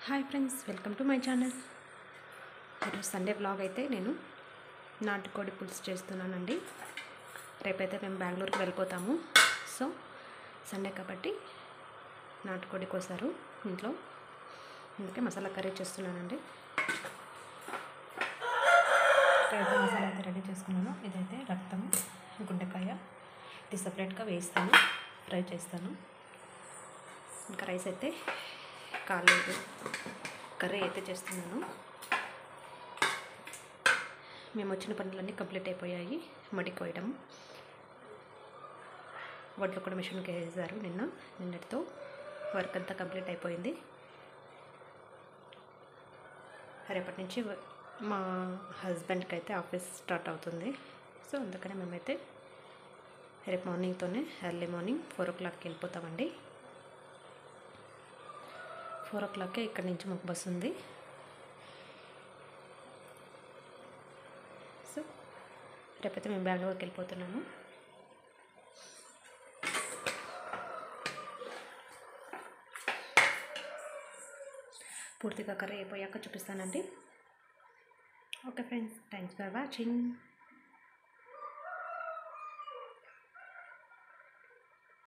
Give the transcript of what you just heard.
Hi friends, welcome to my channel. ఈరోజు Sunday vlog అయితే నేను నాటుకోడి పులుసు చేస్తున్నానండి. రేపైతే మేము బెంగళూరుకి వెళ్ళిపోతాము. సో సండే కాబట్టి నాటుకోడి కోసారు ఇంట్లో, అందుకే మసాలా కర్రీ చేస్తున్నానండి. ఇక్కడైతే మసాలా అయితే రెడీ చేసుకున్నాను. ఇదైతే రక్తం, గుండెకాయ, ఇది సపరేట్గా వేస్తాను, ఫ్రై చేస్తాను. ఇంకా రైస్ అయితే కాలేదు, కర్రీ అయితే చేస్తున్నాను. మేము వచ్చిన పనులన్నీ కంప్లీట్ అయిపోయాయి. మడి కోయడం, వడ్లు కూడా మిషన్కి వేసారు. నిన్నటితో వర్క్ అంతా కంప్లీట్ అయిపోయింది. రేపటి నుంచి మా హస్బెండ్కి అయితే ఆఫీస్ స్టార్ట్ అవుతుంది. సో అందుకనే మేమైతే రేపు మార్నింగ్తోనే ఎర్లీ మార్నింగ్ 4 o'clockకి వెళ్ళిపోతామండి. 4 o'clockకే ఇక్కడి నుంచి మాకు బస్సు ఉంది. సో రేపైతే మేము బెంగళూరుకి వెళ్ళిపోతున్నాము. పూర్తిగా కర్రీ అయిపోయాక చూపిస్తానండి. Okay friends, thanks for watching.